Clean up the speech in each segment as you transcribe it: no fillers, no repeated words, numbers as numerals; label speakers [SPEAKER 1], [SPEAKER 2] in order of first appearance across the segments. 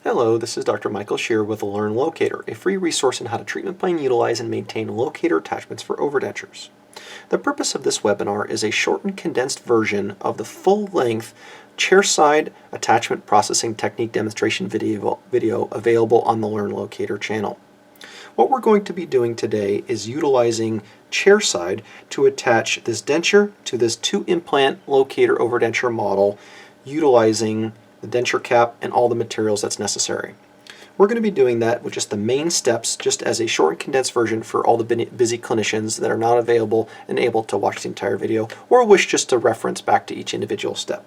[SPEAKER 1] Hello, this is Dr. Michael Shear with Learn Locator, a free resource on how to treatment plan, utilize, and maintain locator attachments for overdentures. The purpose of this webinar is a shortened, condensed version of the full-length chairside attachment processing technique demonstration video available on the Learn Locator channel. What we're going to be doing today is utilizing chairside to attach this denture to this 2-implant locator overdenture model, utilizing the denture cap and all the materials that's necessary. We're going to be doing that with just the main steps, just as a short and condensed version for all the busy clinicians that are not available and able to watch the entire video or wish just to reference back to each individual step.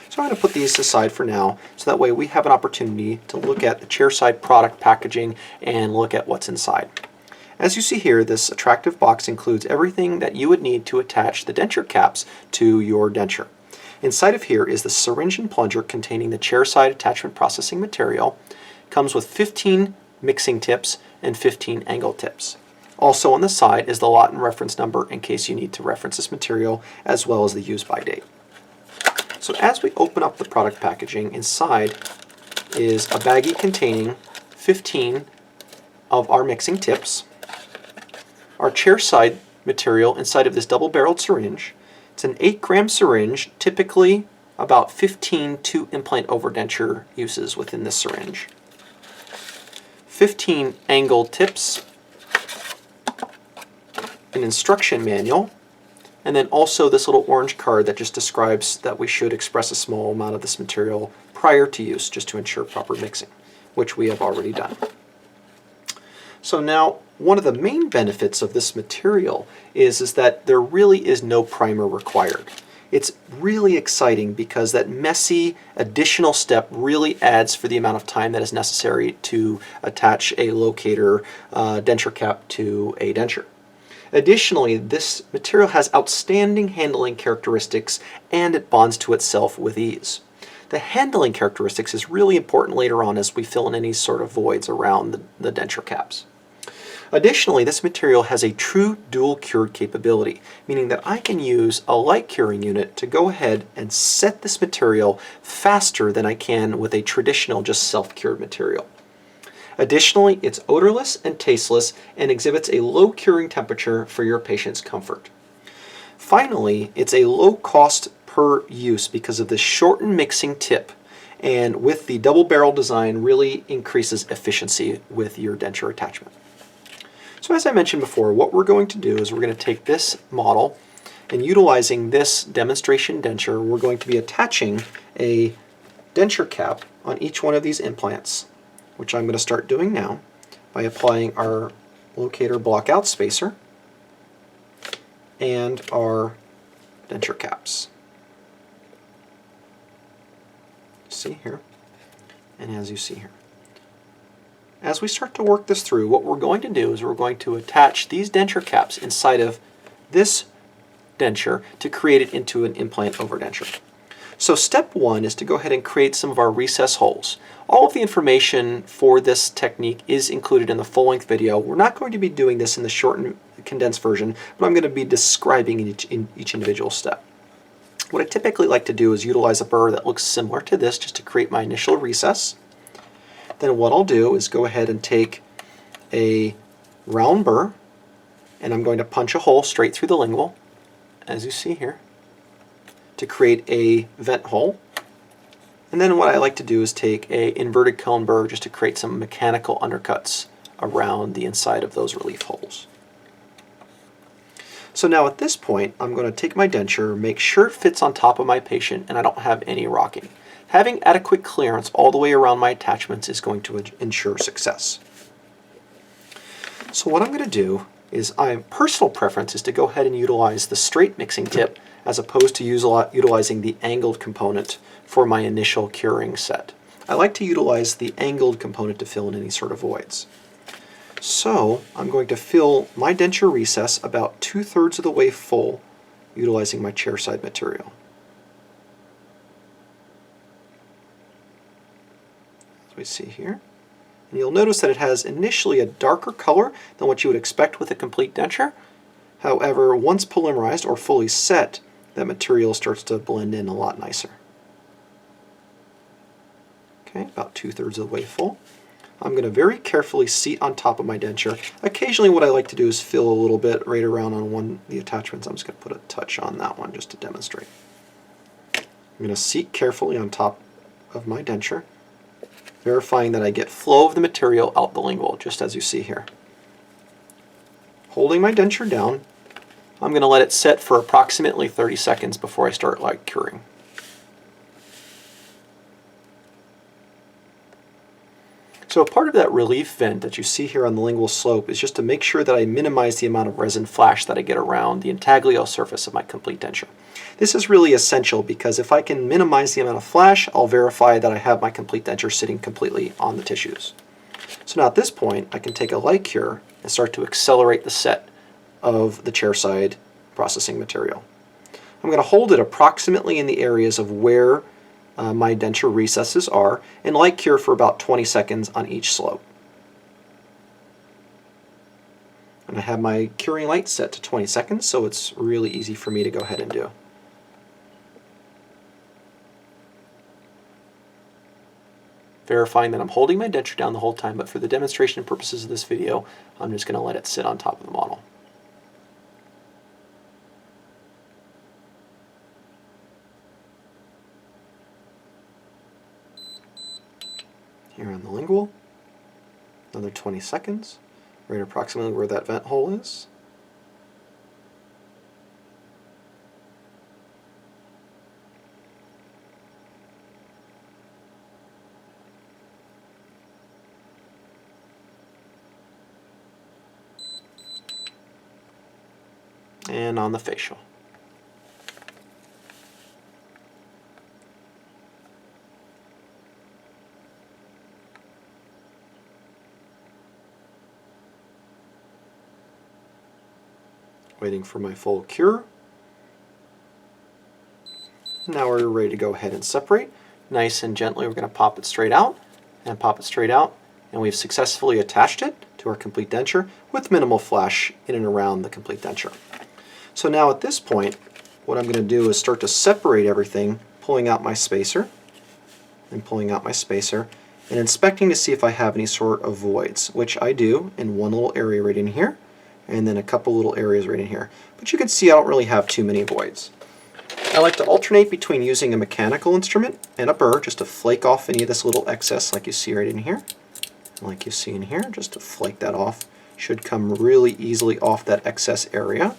[SPEAKER 1] So I'm going to put these aside for now, so that way we have an opportunity to look at the chairside product packaging and look at what's inside. As you see here, this attractive box includes everything that you would need to attach the denture caps to your denture. Inside of here is the syringe and plunger containing the chairside attachment processing material. It comes with 15 mixing tips and 15 angle tips. Also on the side is the lot and reference number in case you need to reference this material, as well as the use by date. So as we open up the product packaging, inside is a baggie containing 15 of our mixing tips, our chairside material inside of this double-barreled syringe. It's an 8-gram syringe, typically about 15 2-implant overdenture uses within this syringe. 15 angle tips, an instruction manual, and then also this little orange card that just describes that we should express a small amount of this material prior to use, just to ensure proper mixing, which we have already done. So now, one of the main benefits of this material is that there really is no primer required. It's really exciting because that messy additional step really adds for the amount of time that is necessary to attach a locator denture cap to a denture. Additionally, this material has outstanding handling characteristics and it bonds to itself with ease. The handling characteristics is really important later on as we fill in any sort of voids around the denture caps. Additionally, this material has a true dual cured capability, meaning that I can use a light curing unit to go ahead and set this material faster than I can with a traditional just self-cured material. Additionally, it's odorless and tasteless and exhibits a low curing temperature for your patient's comfort. Finally, it's a low cost per use because of this shortened mixing tip, and with the double barrel design really increases efficiency with your denture attachment. So as I mentioned before, what we're going to do is we're going to take this model and utilizing this demonstration denture, we're going to be attaching a denture cap on each one of these implants, which I'm going to start doing now by applying our locator blockout spacer and our denture caps. See here, and as you see here. As we start to work this through, what we're going to do is we're going to attach these denture caps inside of this denture to create it into an implant overdenture. So step one is to go ahead and create some of our recess holes. All of the information for this technique is included in the full-length video. We're not going to be doing this in the short and condensed version, but I'm going to be describing each individual step. What I typically like to do is utilize a burr that looks similar to this just to create my initial recess. Then what I'll do is go ahead and take a round burr and I'm going to punch a hole straight through the lingual, as you see here, to create a vent hole. And then what I like to do is take a inverted cone burr just to create some mechanical undercuts around the inside of those relief holes. So now at this point, I'm going to take my denture, make sure it fits on top of my patient and I don't have any rocking. Having adequate clearance all the way around my attachments is going to ensure success. So what I'm going to do is, my personal preference is to go ahead and utilize the straight mixing tip as opposed to utilizing the angled component for my initial curing set. I like to utilize the angled component to fill in any sort of voids. So I'm going to fill my denture recess about 2/3 of the way full utilizing my chairside material. As we see here. And you'll notice that it has initially a darker color than what you would expect with a complete denture. However, once polymerized or fully set, that material starts to blend in a lot nicer. Okay, about 2/3 of the way full. I'm going to very carefully seat on top of my denture. Occasionally what I like to do is fill a little bit right around on one of the attachments. I'm just going to put a touch on that one just to demonstrate. I'm going to seat carefully on top of my denture, verifying that I get flow of the material out the lingual, just as you see here. Holding my denture down, I'm going to let it set for approximately 30 seconds before I start light curing. So a part of that relief vent that you see here on the lingual slope is just to make sure that I minimize the amount of resin flash that I get around the intaglio surface of my complete denture. This is really essential because if I can minimize the amount of flash, I'll verify that I have my complete denture sitting completely on the tissues. So now at this point, I can take a light cure and start to accelerate the set of the chairside processing material. I'm going to hold it approximately in the areas of where my denture recesses are and light cure for about 20 seconds on each slope. And I have my curing light set to 20 seconds, so it's really easy for me to go ahead and do. Verifying that I'm holding my denture down the whole time, but for the demonstration purposes of this video, I'm just going to let it sit on top of the model. Here on the lingual, another 20 seconds, right approximately where that vent hole is. And on the facial. Waiting for my full cure. Now we're ready to go ahead and separate. Nice and gently we're going to pop it straight out and pop it straight out, and we've successfully attached it to our complete denture with minimal flash in and around the complete denture. So now at this point, what I'm going to do is start to separate everything, pulling out my spacer and pulling out my spacer and inspecting to see if I have any sort of voids, which I do in one little area right in here, and then a couple little areas right in here. But you can see I don't really have too many voids. I like to alternate between using a mechanical instrument and a burr just to flake off any of this little excess like you see right in here. Like you see in here, just to flake that off. Should come really easily off that excess area.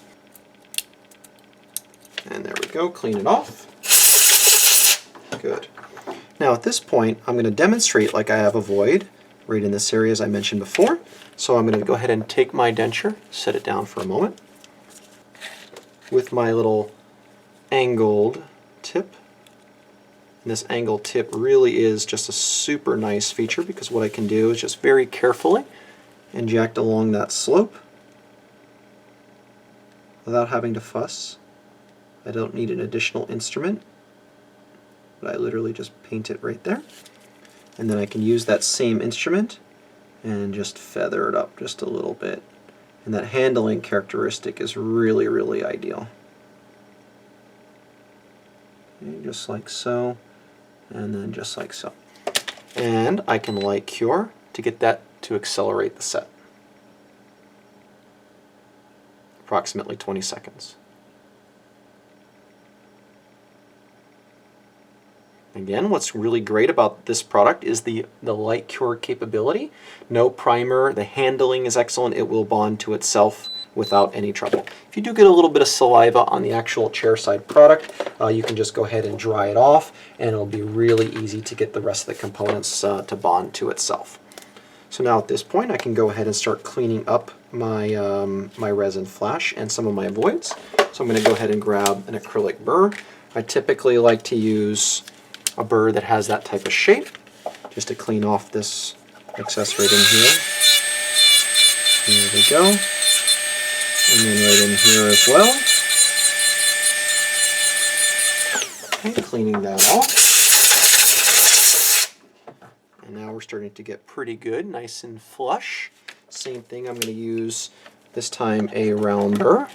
[SPEAKER 1] And there we go, clean it off. Good. Now at this point, I'm going to demonstrate like I have a void right in this area as I mentioned before. So I'm going to go ahead and take my denture, set it down for a moment with my little angled tip. And this angled tip really is just a super nice feature because what I can do is just very carefully inject along that slope without having to fuss. I don't need an additional instrument, but I literally just paint it right there. And then I can use that same instrument and just feather it up just a little bit. And that handling characteristic is really, really ideal. Okay, just like so, and then just like so. And I can light cure to get that to accelerate the set. Approximately 20 seconds. Again, what's really great about this product is the light cure capability. No primer, the handling is excellent, it will bond to itself without any trouble. If you do get a little bit of saliva on the actual chairside product, you can just go ahead and dry it off and it'll be really easy to get the rest of the components to bond to itself. So now at this point I can go ahead and start cleaning up my, my resin flash and some of my voids. So I'm going to go ahead and grab an acrylic burr. I typically like to use a burr that has that type of shape, just to clean off this excess right in here. There we go. And then right in here as well. Okay, cleaning that off. And now we're starting to get pretty good, nice and flush. Same thing, I'm going to use this time a round burr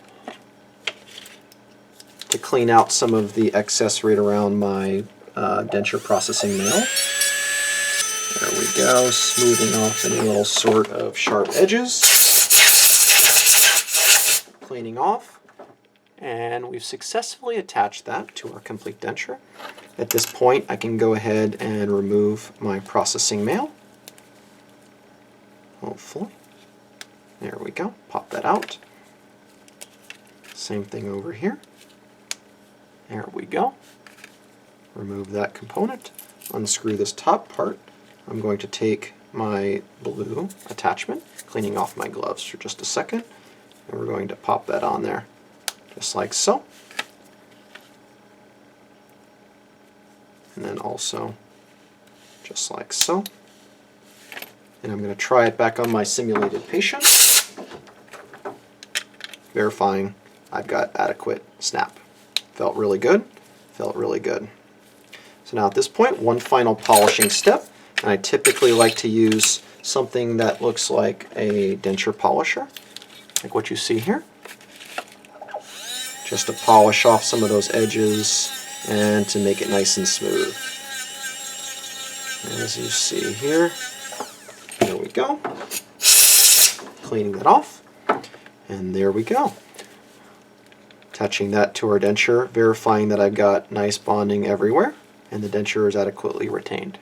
[SPEAKER 1] to clean out some of the excess right around my denture processing nail. go, smoothing off any little sort of sharp edges. Cleaning off. And we've successfully attached that to our complete denture. At this point, I can go ahead and remove my processing mail. Hopefully. There we go. Pop that out. Same thing over here. There we go. Remove that component. Unscrew this top part. I'm going to take my blue attachment, cleaning off my gloves for just a second, and we're going to pop that on there, just like so. And then also, just like so. And I'm going to try it back on my simulated patient, verifying I've got adequate snap. Felt really good, felt really good. So now at this point, one final polishing step, and I typically like to use something that looks like a denture polisher, like what you see here, just to polish off some of those edges and to make it nice and smooth. As you see here, there we go. Cleaning that off, and there we go. Attaching that to our denture, verifying that I've got nice bonding everywhere and the denture is adequately retained.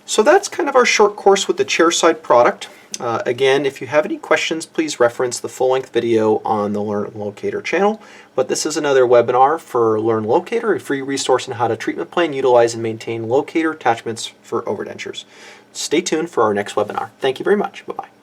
[SPEAKER 1] So that's kind of our short course with the CHAIRSIDE product. Again, if you have any questions, please reference the full-length video on the Learn Locator channel. But this is another webinar for Learn Locator, a free resource on how to treatment plan, utilize, and maintain locator attachments for overdentures. Stay tuned for our next webinar. Thank you very much. Bye-bye.